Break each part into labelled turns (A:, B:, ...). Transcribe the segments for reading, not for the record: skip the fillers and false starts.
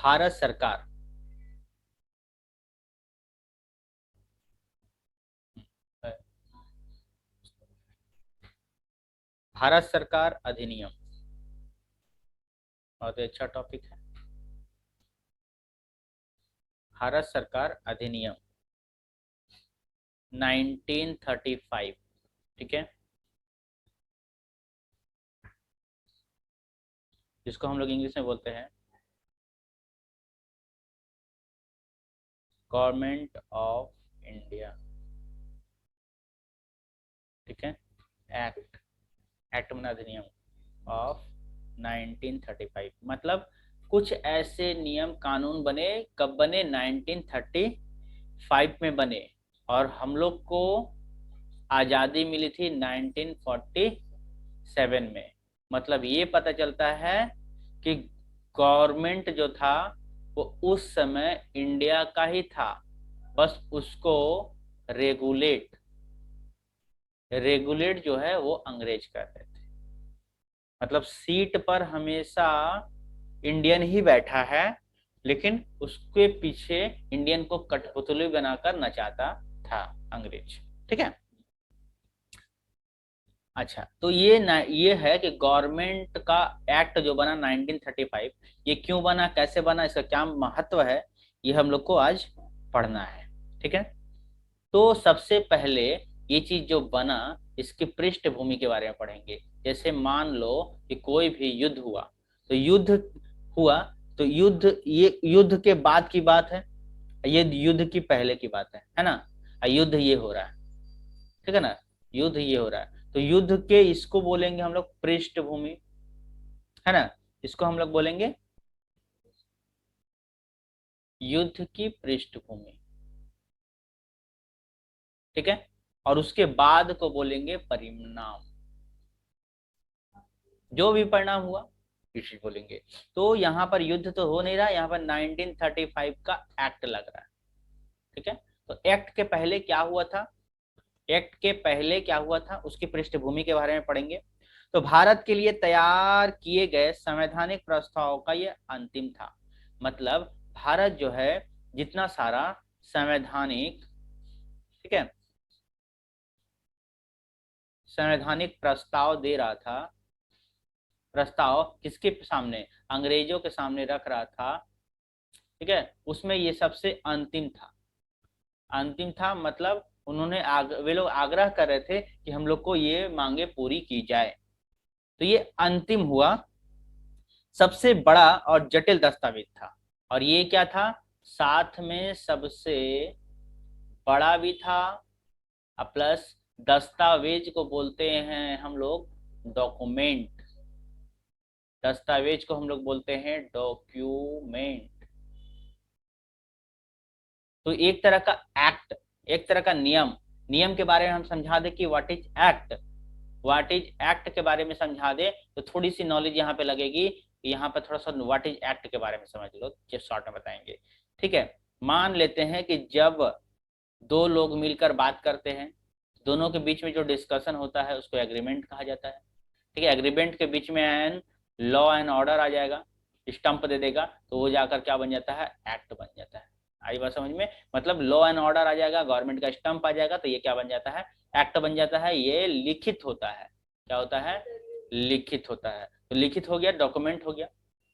A: भारत सरकार भारत सरकार अधिनियम बहुत ही अच्छा टॉपिक है। भारत सरकार अधिनियम 1935, ठीक है, जिसको हम लोग इंग्लिश में बोलते हैं गवर्नमेंट ऑफ इंडिया, ठीक है। एक्ट, एक्ट में अधिनियम ऑफ 1935, मतलब कुछ ऐसे नियम कानून बने, कब बने? 1935 में बने, और हम लोग को आज़ादी मिली थी 1947 में। मतलब ये पता चलता है कि गवर्नमेंट जो था वो उस समय इंडिया का ही था, बस उसको रेगुलेट रेगुलेट जो है वो अंग्रेज कर रहे थे। मतलब सीट पर हमेशा इंडियन ही बैठा है, लेकिन उसके पीछे इंडियन को कठपुतली बनाकर नचाता था अंग्रेज, ठीक है। अच्छा, तो ये है कि गवर्नमेंट का एक्ट जो बना 1935, ये क्यों बना, कैसे बना, इसका क्या महत्व है, ये हम लोग को आज पढ़ना है, ठीक है। तो सबसे पहले ये चीज जो बना, इसकी पृष्ठभूमि के बारे में पढ़ेंगे। जैसे मान लो कि कोई भी युद्ध हुआ, तो हुआ ये युद्ध के बाद की बात है, ये युद्ध की पहले की बात है ना। युद्ध ये हो रहा है, ठीक है ना, युद्ध ये हो रहा है, तो युद्ध के इसको बोलेंगे हम लोग पृष्ठभूमि, है ना। इसको हम लोग बोलेंगे युद्ध की पृष्ठभूमि, ठीक है। और उसके बाद को बोलेंगे परिणाम, जो भी परिणाम हुआ इसी बोलेंगे। तो यहाँ पर युद्ध तो हो नहीं रहा, यहाँ पर 1935 का एक्ट लग रहा है, ठीक है। तो एक्ट के पहले क्या हुआ था, एक्ट के पहले क्या हुआ था उसकी पृष्ठभूमि के बारे में पढ़ेंगे। तो भारत के लिए तैयार किए गए संवैधानिक प्रस्ताव का ये अंतिम था। मतलब भारत जो है जितना सारा संवैधानिक, ठीक है, संवैधानिक प्रस्ताव दे रहा था, प्रस्ताव किसके सामने? अंग्रेजों के सामने रख रहा था, ठीक है, उसमें ये सबसे अंतिम था। अंतिम था मतलब वे लोग आग्रह कर रहे थे कि हम लोग को ये मांगे पूरी की जाए, तो ये अंतिम हुआ, सबसे बड़ा और जटिल दस्तावेज था। और ये क्या था? साथ में सबसे बड़ा भी था, प्लस दस्तावेज को बोलते हैं हम लोग डॉक्यूमेंट, दस्तावेज को हम लोग बोलते हैं डॉक्यूमेंट। तो एक तरह का एक्ट, एक तरह का नियम, नियम के बारे में हम समझा दे कि what is act, what is act के बारे में समझा दे, तो थोड़ी सी नॉलेज यहाँ पे लगेगी। यहाँ पे थोड़ा सा व्हाट इज एक्ट के बारे में समझ लो, जो शॉर्ट में बताएंगे, ठीक है। मान लेते हैं कि जब दो लोग मिलकर बात करते हैं, दोनों के बीच में जो डिस्कशन होता है उसको एग्रीमेंट कहा जाता है, ठीक है। एग्रीमेंट के बीच में एन लॉ एंड ऑर्डर आ जाएगा, स्टंप दे देगा, तो वो जाकर क्या बन जाता है? एक्ट बन जाता है। आई बात समझ में? मतलब लॉ एंड ऑर्डर आ जाएगा, गवर्नमेंट का स्टंप आ जाएगा, तो ये क्या बन जाता है? एक्ट बन जाता है। ये लिखित होता है, क्या होता है? लिखित होता है। तो लिखित हो गया, डॉक्यूमेंट हो गया,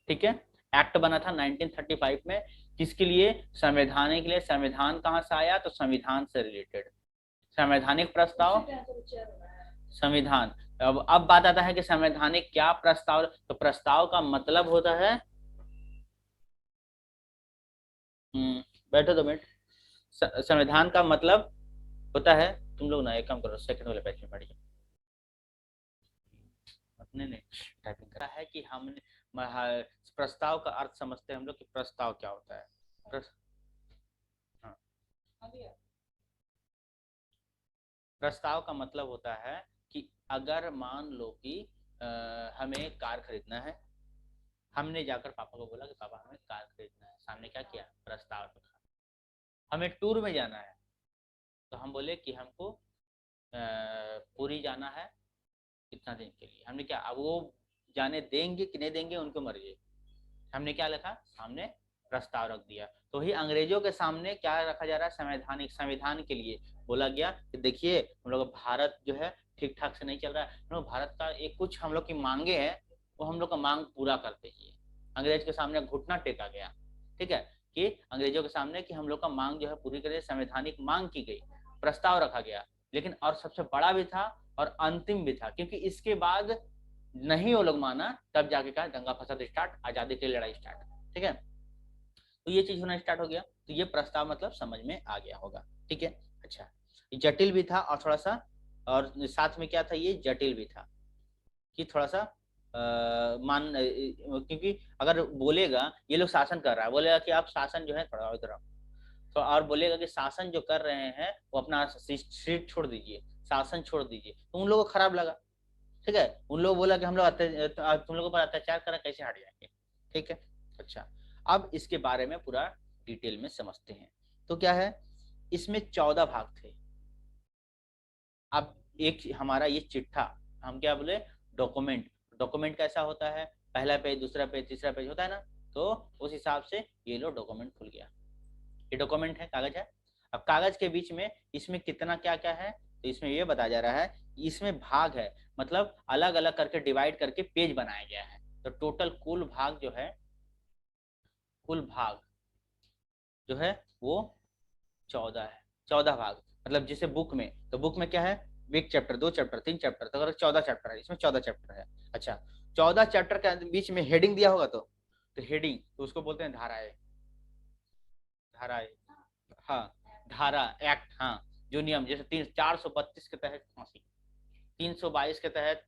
A: ठीक है। एक्ट बना था 1935 में, किसके लिए? संवैधानिक के लिए। संविधान कहाँ से आया? तो संविधान से रिलेटेड संवैधानिक प्रस्ताव, संविधान। अब बात आता है कि संवैधानिक क्या प्रस्ताव, तो प्रस्ताव का मतलब होता है, बैठो 2 मिनट। संविधान का मतलब होता है, तुम लोग ना एक काम करो, सेकंड वाले पेज में पढ़िए, अपने ने टाइपिंग करा है कि हमने प्रस्ताव का अर्थ समझते हैं हम लोग कि प्रस्ताव क्या होता है। हाँ, प्रस्ताव का मतलब होता है कि अगर मान लो कि हमें कार खरीदना है, हमने जाकर पापा को बोला कि पापा हमें कार खरीदना है, सामने क्या किया? प्रस्ताव रखा। हमें टूर में जाना है, तो हम बोले कि हमको पुरी जाना है इतना दिन के लिए। हमने क्या, अब वो जाने देंगे कि नहीं देंगे उनको मर्जी, हमने क्या लिखा सामने? प्रस्ताव रख दिया। तो ही अंग्रेजों के सामने क्या रखा जा रहा है, संवैधानिक संविधान के लिए बोला गया कि देखिए हम लोग भारत जो है ठीक ठाक से नहीं चल रहा है, हम लोग भारत का एक कुछ हम लोग की मांगे हैं वो हम लोग का मांग पूरा कर दीजिए। अंग्रेज के सामने घुटना टेका गया, ठीक है, कि अंग्रेजों के सामने कि हम लोग का मांग जो है पूरी करिए, संवैधानिक मांग की गई, प्रस्ताव रखा गया। लेकिन और सबसे बड़ा भी था और अंतिम भी था, क्योंकि इसके बाद नहीं वो लोग माना, तब जाके क्या दंगा फसाद स्टार्ट, आजादी की लड़ाई स्टार्ट, ठीक है। तो ये चीज होना स्टार्ट हो गया, तो ये प्रस्ताव मतलब समझ में आ गया होगा, ठीक है। अच्छा, जटिल भी था और थोड़ा सा, और साथ में क्या था, ये जटिल भी था कि थोड़ा सा क्योंकि अगर बोलेगा ये लोग शासन कर रहा है, बोलेगा कि आप शासन जो है थोड़ा इधर, तो और बोलेगा कि शासन जो कर रहे हैं वो अपना सीट छोड़ दीजिए, शासन छोड़ दीजिए, तो उन लोगों को खराब लगा, ठीक है। उन लोगों बोला कि हम लोग तुम लोगों पर अत्याचार करा, कैसे हट जाएंगे, ठीक है। अच्छा, अब इसके बारे में पूरा डिटेल में समझते हैं। तो क्या है, इसमें 14 भाग थे। अब एक हमारा ये चिट्ठा, हम क्या बोले, डॉक्यूमेंट, डॉक्यूमेंट कैसा होता है, पहला पेज, दूसरा पेज, तीसरा पेज होता है ना, तो उस हिसाब से ये लो डॉक्यूमेंट खुल गया, ये डॉक्यूमेंट है, कागज है। अब कागज के बीच में इसमें कितना क्या क्या है, तो इसमें ये बताया जा रहा है, इसमें भाग है, मतलब अलग अलग करके डिवाइड करके पेज बनाया गया है। तो टोटल कुल भाग जो है, कुल भाग जो है वो 14 है, 14 भाग। मतलब जैसे बुक में, तो बुक में क्या है, एक चैप्टर, दो चैप्टर, तीन चैप्टर, तो अगर 14 चैप्टर है, इसमें 14 चैप्टर है। अच्छा, 14 चैप्टर के बीच में हेडिंग दिया होगा, तो हेडिंग, तो उसको बोलते हैं धाराएं, धाराएं, हाँ, धारा, एक्ट, हाँ, जो नियम, जैसे 432 के तहत फांसी, 322 के तहत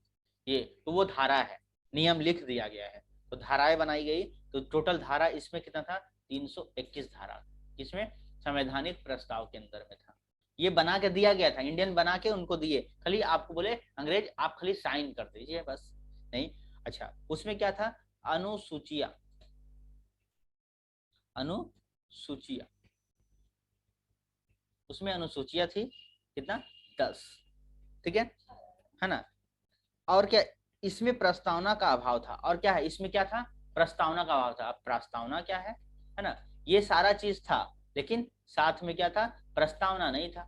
A: ये, तो वो धारा है, नियम लिख दिया गया है, तो धाराएं बनाई गई। तो टोटल धारा इसमें कितना था, 321 धारा, इसमें संवैधानिक प्रस्ताव के अंदर में था। ये बना के दिया गया था, इंडियन बना के उनको दिए, खाली आपको बोले अंग्रेज आप खाली साइन कर दीजिए बस, नहीं। अच्छा, उसमें क्या था, अनुसूचिया, अनुसूचिया, उसमें अनुसूचिया थी कितना, 10, ठीक है ना। और क्या, इसमें प्रस्तावना का अभाव था, और क्या है इसमें क्या था, प्रस्तावना का अभाव था। अब प्रस्तावना क्या है ना, ये सारा चीज था, लेकिन साथ में क्या था, प्रस्तावना नहीं था।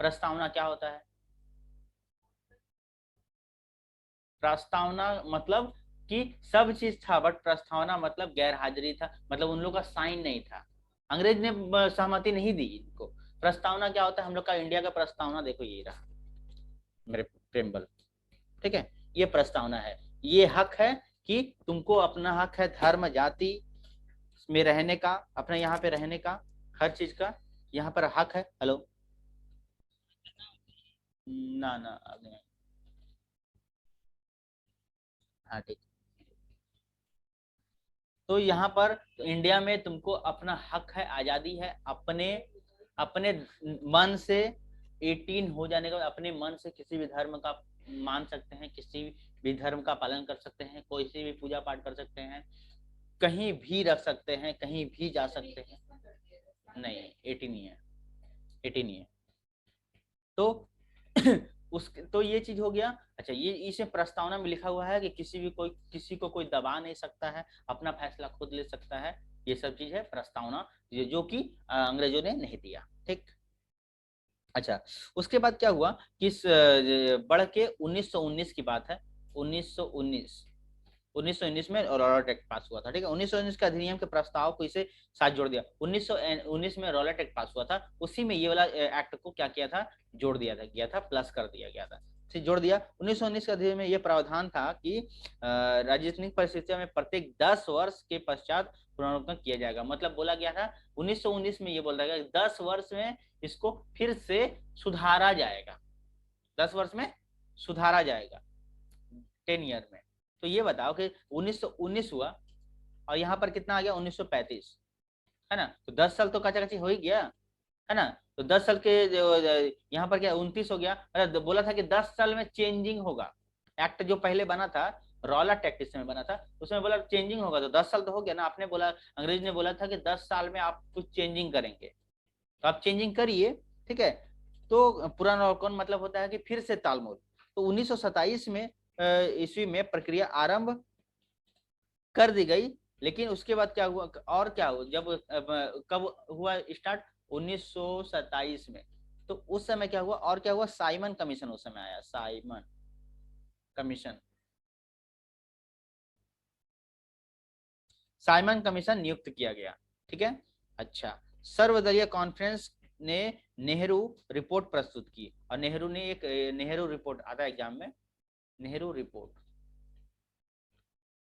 A: प्रस्तावना क्या होता है, प्रस्तावना मतलब कि सब चीज था, बट प्रस्तावना मतलब गैर हाजिरी था, मतलब उन लोग का साइन नहीं था, अंग्रेज ने सहमति नहीं दी इनको। प्रस्तावना क्या होता है, हम लोग का इंडिया का प्रस्तावना देखो ये रहा मेरे प्रेमबल, ठीक है, ये प्रस्तावना है। ये हक है कि तुमको अपना हक है धर्म जाति में रहने का, अपने यहाँ पे रहने का, हर चीज का यहाँ पर हक है। हेलो, ना ना अब नहीं। हाँ ठीक। तो यहाँ पर इंडिया में तुमको अपना हक है, आजादी है, अपने अपने मन से 18 हो जाने के बाद अपने मन से किसी भी धर्म का मान सकते हैं, किसी भी धर्म का पालन कर सकते हैं, कोई सी भी पूजा पाठ कर सकते हैं, कहीं भी रख सकते हैं, कहीं भी जा सकते हैं। नहीं, 18 ही है, 18 ही है। तो उस, तो ये चीज हो गया। अच्छा, ये इसमें प्रस्तावना में लिखा हुआ है कि किसी को कोई दबा नहीं सकता है, अपना फैसला खुद ले सकता है, ये सब चीज है प्रस्तावना, जो कि अंग्रेजों ने नहीं दिया, ठीक। अच्छा, उसके बाद क्या हुआ कि बढ़ के 1919 की बात है, 1919, 1919 में रॉलेट एक्ट पास हुआ था, ठीक है। 1919 के अधिनियम के प्रस्ताव को इसे साथ जोड़ दिया, 1919 में रॉलेट एक्ट पास हुआ था, उसी में ये वाला एक्ट को क्या किया था, जोड़ दिया था, गया था, प्लस कर दिया गया था, फिर जोड़ दिया। 1919 के अधिनियम में यह प्रावधान था कि राजनीतिक परिस्थितियों में प्रत्येक 10 वर्ष के पश्चात पुनर्विलोकन किया जाएगा, मतलब बोला गया था 1919 में ये बोला गया 10 वर्ष में इसको फिर से सुधारा जाएगा, 10 वर्ष में सुधारा जाएगा, 10 ईयर में। तो ये बताओ कि 1919 हुआ और यहाँ पर कितना आ गया, 1935, है ना, तो 10 साल तो कचा कची हो ही गया, है ना। तो 10 साल के यहाँ पर क्या 29 हो गया, बोला था कि 10 साल में चेंजिंग होगा। एक्ट जो पहले बना था, रॉलेट एक्ट इस समय बना था, उसमें बोला चेंजिंग होगा, तो 10 साल तो हो गया ना, आपने बोला, अंग्रेज ने बोला था कि 10 साल में आप कुछ चेंजिंग करेंगे, तो आप चेंजिंग करिए, ठीक है। तो पुनर्विलोकन मतलब होता है कि फिर से तालमोल। तो 1927 में ईस्वी में प्रक्रिया आरंभ कर दी गई, लेकिन उसके बाद क्या हुआ, और क्या हुआ, जब कब हुआ स्टार्ट, 1927 में। तो उस समय क्या हुआ, और क्या हुआ, साइमन कमीशन उस समय आया, साइमन कमीशन। साइमन कमीशन नियुक्त किया गया, ठीक है। अच्छा, सर्वदलीय कॉन्फ्रेंस ने नेहरू रिपोर्ट प्रस्तुत की, और नेहरू ने एक नेहरू रिपोर्ट आता है एग्जाम में, नेहरू रिपोर्ट,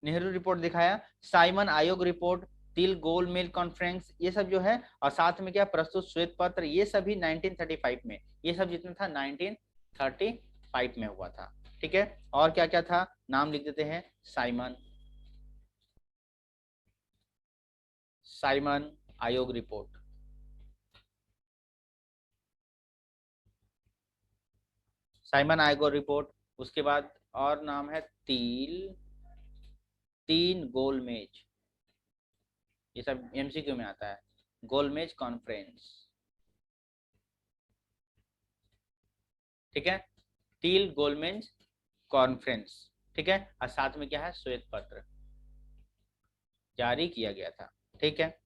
A: नेहरू रिपोर्ट दिखाया, साइमन आयोग रिपोर्ट, तिल गोल मेल कॉन्फ्रेंस, ये सब जो है, और साथ में क्या प्रस्तुत श्वेत पत्र, ये सभी 1935 में, ये सब जितना था 1935 में हुआ था, ठीक है। और क्या क्या था, नाम लिख देते हैं, साइमन, साइमन आयोग रिपोर्ट, साइमन आयोग रिपोर्ट, उसके बाद और नाम है तिल, तीन गोलमेज, ये सब एमसीक्यू में आता है, गोलमेज कॉन्फ्रेंस, ठीक है, टील गोलमेज कॉन्फ्रेंस, ठीक है, और साथ में क्या है, श्वेत पत्र जारी किया गया था, ठीक है।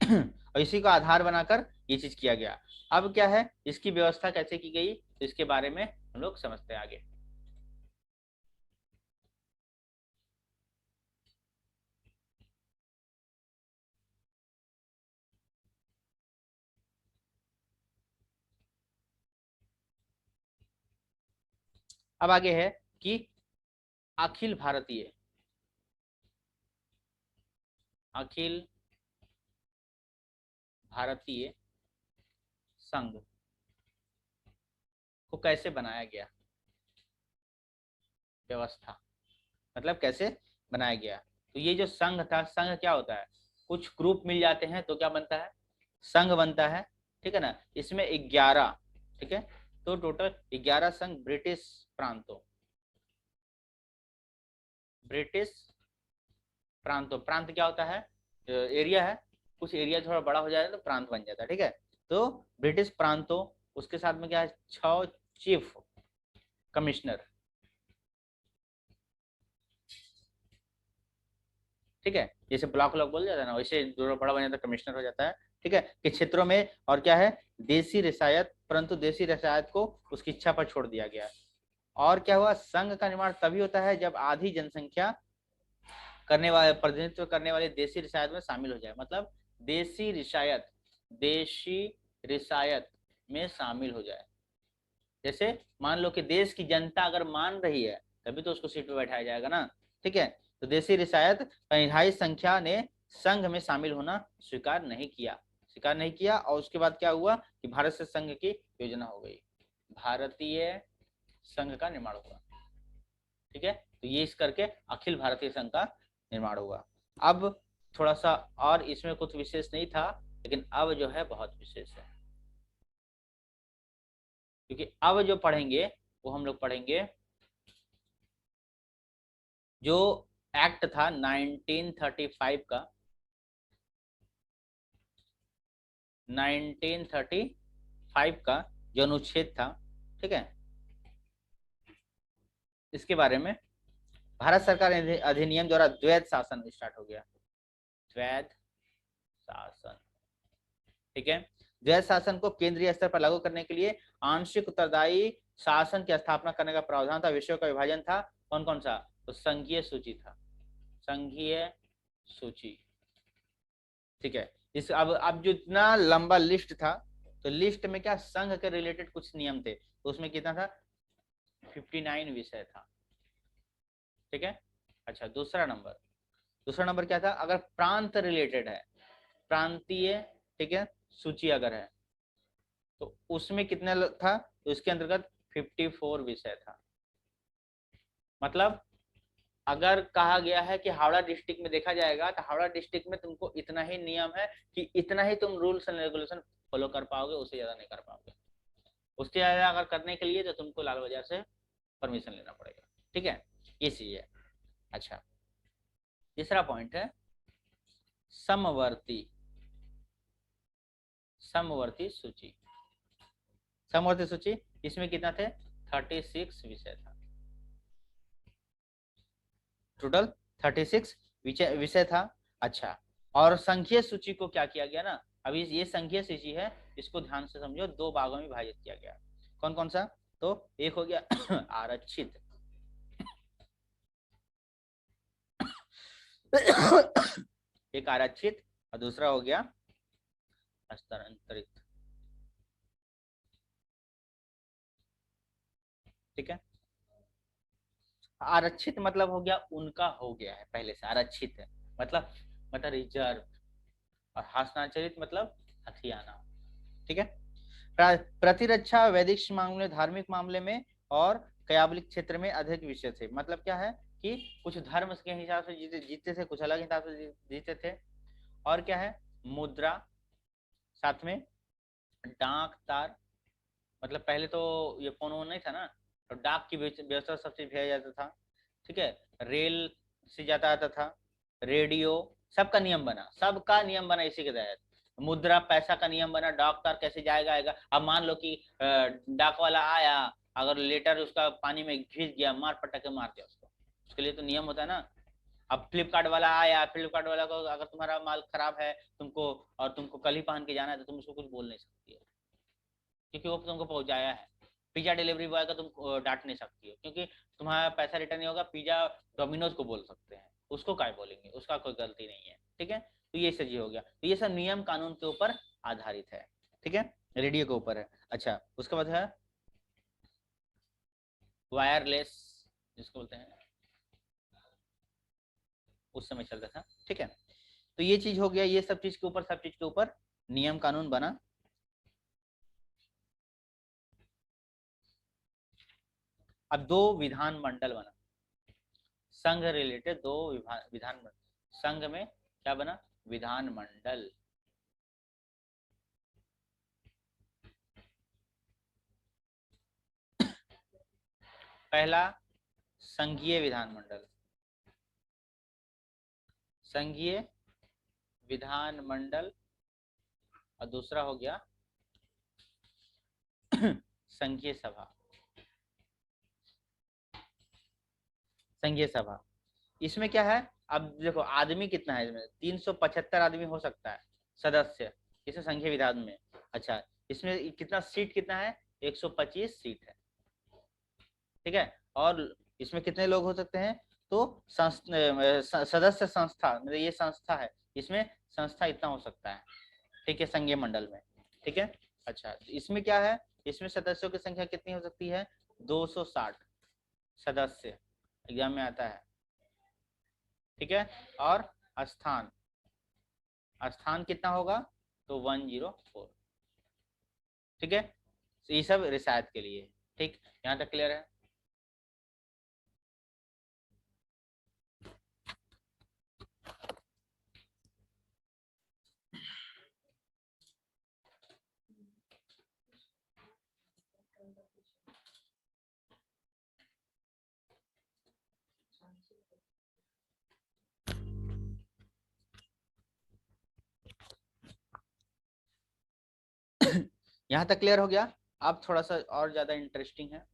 A: और इसी को आधार बनाकर ये चीज किया गया। अब क्या है, इसकी व्यवस्था कैसे की गई, तो इसके बारे में हम लोग समझते हैं आगे। अब आगे है कि अखिल भारतीय, अखिल भारतीय संघ को कैसे बनाया गया, व्यवस्था मतलब कैसे बनाया गया। तो ये जो संघ था, संघ क्या होता है, कुछ ग्रुप मिल जाते हैं तो क्या बनता है, संघ बनता है, ठीक है ना। इसमें 11, ठीक है, तो टोटल 11 संघ ब्रिटिश प्रांतों, ब्रिटिश प्रांतों, प्रांत क्या होता है, एरिया है, कुछ एरिया थोड़ा बड़ा हो जाए तो प्रांत बन जाता है, ठीक है। तो ब्रिटिश प्रांतों, उसके साथ में क्या है, 6 चीफ कमिश्नर, ठीक है, जैसे ब्लॉक ब्लॉक बोल जाता है ना, वैसे जो बड़ा बन जाता है कमिश्नर हो जाता है, ठीक है, के क्षेत्रों में। और क्या है, देसी रिसायत, परंतु देसी रिसायत को उसकी इच्छा पर छोड़ दिया गया। और क्या हुआ, संघ का निर्माण तभी होता है जब आधी जनसंख्या करने वाले, प्रतिनिधित्व करने वाले देसी रिसायत में शामिल हो जाए, मतलब देसी रिसायत, देशी रिसायत में शामिल हो जाए। जैसे मान लो कि देश की जनता अगर मान रही है तभी तो उसको सीट पे बैठाया जाएगा ना, ठीक है। तो देसी रिसायत परिहाई संख्या ने संघ में शामिल होना स्वीकार नहीं किया, स्वीकार नहीं किया। और उसके बाद क्या हुआ कि भारत से संघ की योजना हो गई, भारतीय संघ का निर्माण हुआ, ठीक है। तो ये इस करके अखिल भारतीय संघ का निर्माण हुआ। अब थोड़ा सा और इसमें कुछ विशेष नहीं था, लेकिन अब जो है बहुत विशेष है, क्योंकि अब जो पढ़ेंगे वो हम लोग पढ़ेंगे जो एक्ट था 1935 का, 1935 का जो अनुच्छेद था, ठीक है, इसके बारे में भारत सरकार अधिनियम द्वारा द्वैध शासन स्टार्ट हो गया, द्वैध शासन, ठीक है। द्वैध शासन को केंद्रीय स्तर पर लागू करने के लिए आंशिक उत्तरदायी शासन की स्थापना करने का प्रावधान था, विषयों का विभाजन था, कौन कौन सा, तो संघीय सूची था, संघीय सूची, ठीक है। इस अब जो इतना लंबा लिस्ट था, तो लिस्ट में क्या संघ के रिलेटेड कुछ नियम थे, तो उसमें कितना था, 59 विषय था, ठीक है। अच्छा, दूसरा नंबर क्या था, अगर प्रांत रिलेटेड है, प्रांतीय, ठीक है, सूची अगर है तो उसमें कितना था, तो इसके अंतर्गत 54 विषय था। मतलब अगर कहा गया है कि हावड़ा डिस्ट्रिक्ट में देखा जाएगा तो हावड़ा डिस्ट्रिक्ट में तुमको इतना ही नियम है कि इतना ही तुम रूल्स एंड रेगुलेशन फॉलो कर पाओगे, उससे ज्यादा नहीं कर पाओगे। उससे ज्यादा अगर करने के लिए तो तुमको लाल बाजार से परमिशन लेना पड़ेगा, ठीक है, ये चीज है। अच्छा, तीसरा पॉइंट है समवर्ती, समवर्ती सूची, समवर्ती सूची, इसमें कितना थे, 36 विषय था, टोटल 36 विषय था। अच्छा, और संघीय सूची को क्या किया गया ना, अभी ये संघीय सूची है, इसको ध्यान से समझो, दो भागों में विभाजित किया गया। कौन कौन सा? तो एक हो गया आरक्षित, एक आरक्षित, और दूसरा हो गया हस्तांतरित। ठीक है, आरक्षित मतलब हो गया उनका हो गया है पहले से, आरक्षित है मतलब रिजर्व, और हस्तांतरित मतलब हथियाना। ठीक है, प्रतिरक्षा वैदिक मामले, धार्मिक मामले में और कयावलिक क्षेत्र में अधिक विषय थे। मतलब क्या है कि कुछ धर्म के हिसाब से जीते जीते थे, कुछ अलग हिसाब से जीते थे। और क्या है, मुद्रा, साथ में डाक तार, मतलब पहले तो ये फोन वोन नहीं था ना, तो डाक की व्यवस्था सबसे भेजा जाता था। ठीक है, रेल से जाता आता था, रेडियो, सबका नियम बना, सबका नियम बना इसी के तहत। मुद्रा पैसा का नियम बना, डाक तार कैसे जाएगा आएगा। अब मान लो कि डाक वाला आया, अगर लेटर उसका पानी में घिस गया, मार पटक के मार दिया उसको, उसके लिए तो नियम होता है ना। अब फ्लिपकार्ट वाला आया, फ्लिपकार्ट वाला को अगर तुम्हारा माल खराब है तुमको, और तुमको कल ही पहन के जाना है, तो तुम उसको कुछ बोल नहीं सकती हो, क्योंकि वो तुमको पहुंचाया है। पिज्जा डिलीवरी बॉय का तुम डांट नहीं सकती हो, क्योंकि तुम्हारा पैसा रिटर्न नहीं होगा। पिज्जा डोमिनोज को बोल सकते हैं, उसको क्या बोलेंगे, उसका कोई गलती नहीं है। ठीक है, तो ये सही हो गया, तो ये सब नियम कानून के ऊपर आधारित है। ठीक है, रेडियो के ऊपर है। अच्छा, उसके बाद है वायरलेस, जिसको बोलते हैं, उस समय चलता था। ठीक है, तो ये चीज हो गया, ये सब चीज के ऊपर, सब चीज के ऊपर नियम कानून बना। अब दो विधान मंडल बना, संघ रिलेटेड दो विधान मंडल। संघ में क्या बना? विधान मंडल। पहला संघीय विधान मंडल, संघीय विधान मंडल, और दूसरा हो गया संघीय सभा। संघीय सभा, इसमें क्या है, अब देखो आदमी कितना है इसमें, 375 आदमी हो सकता है सदस्य इस संघीय विधान में। अच्छा, इसमें कितना सीट कितना है? 125 सीट है। ठीक है, और इसमें कितने लोग हो सकते हैं? तो सदस्य संस्था, मतलब ये संस्था है, इसमें संस्था इतना हो सकता है। ठीक है, संघीय मंडल में। ठीक है, अच्छा, इसमें क्या है, इसमें सदस्यों की संख्या कितनी हो सकती है? 260 सदस्य एग्जाम में आता है। ठीक है, और स्थान, स्थान कितना होगा? तो 104। ठीक है, तो ये सब रिसायत के लिए। ठीक, यहाँ तक क्लियर है? यहाँ तक क्लियर हो गया? अब थोड़ा सा और ज्यादा इंटरेस्टिंग है।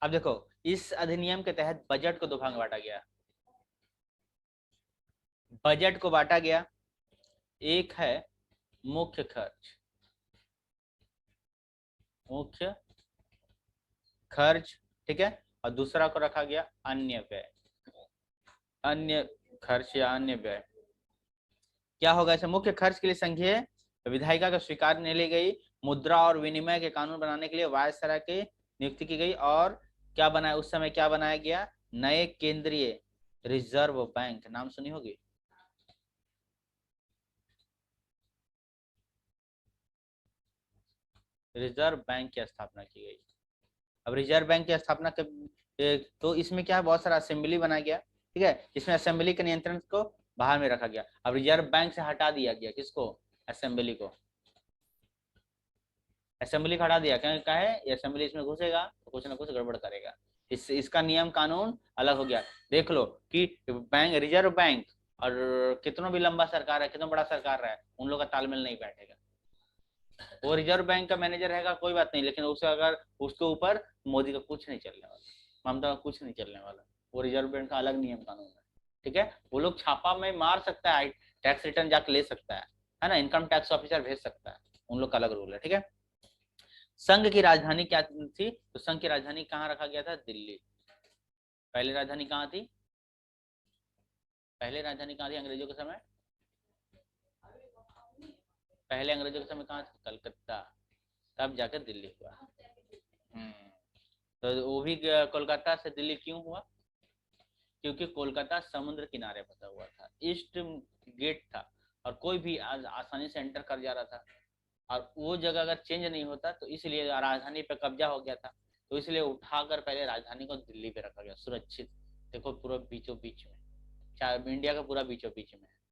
A: अब देखो, इस अधिनियम के तहत बजट को दो भाग बांटा गया। बजट को बांटा गया, एक है मुख्य खर्च, मुख्य खर्च, ठीक है, और दूसरा को रखा गया अन्य व्यय, अन्य खर्च या अन्य व्यय। क्या होगा इसे? मुख्य खर्च के लिए संघीय विधायिका का स्वीकार नहीं ली गई। मुद्रा और विनिमय के कानून बनाने के लिए वायसराय की नियुक्ति की गई। और क्या बनाया उस समय, क्या बनाया गया? नए केंद्रीय रिजर्व बैंक, नाम सुनी होगी। रिजर्व बैंक की स्थापना की गई। अब रिजर्व बैंक की स्थापना तो इसमें क्या है, बहुत सारा असेंबली बनाया गया। ठीक है, इसमें असेंबली के नियंत्रण को बाहर में रखा गया। अब रिजर्व बैंक से हटा दिया गया किसको? असेंबली को। असेंबली को हटा दिया, क्या है, असेंबली इसमें घुसेगा तो कुछ ना कुछ गड़बड़ करेगा, इसका नियम कानून अलग हो गया। देख लो कि बैंक, रिजर्व बैंक और कितना भी लंबा सरकार है, कितना बड़ा सरकार रहा है, उन लोग का तालमेल नहीं बैठेगा। वो रिजर्व बैंक का मैनेजर रहेगा कोई बात नहीं, लेकिन उसे अगर उसके ऊपर मोदी का कुछ नहीं चलने वाला, ममता का कुछ नहीं चलने वाला। वो रिजर्व बैंक का अलग नियम कानून है, ठीक है। वो लोग छापा में मार सकता है, टैक्स रिटर्न जाके ले सकता है ना, इनकम टैक्स ऑफिसर भेज सकता है, उन लोग का अलग रूल है, ठीक है। संघ की राजधानी क्या थी? तो संघ की राजधानी कहाँ रखा गया था? दिल्ली। पहली राजधानी कहाँ थी? पहले राजधानी कहाँ थी अंग्रेजों के समय? पहले अंग्रेजों के समय कहाँ थी? कलकत्ता। तब जाकर दिल्ली हुआ। तो वो भी कोलकाता से दिल्ली क्यों हुआ? क्योंकि कोलकाता समुद्र किनारे बसा हुआ था, ईस्ट गेट था, और कोई भी आसानी से एंटर कर जा रहा था। और वो जगह अगर चेंज नहीं होता तो इसलिए राजधानी पे कब्जा हो गया था, तो इसलिए उठाकर पहले राजधानी को दिल्ली पे रखा गया, सुरक्षित। देखो पूरा बीचों बीच में, इंडिया का पूरा बीचों बीच में।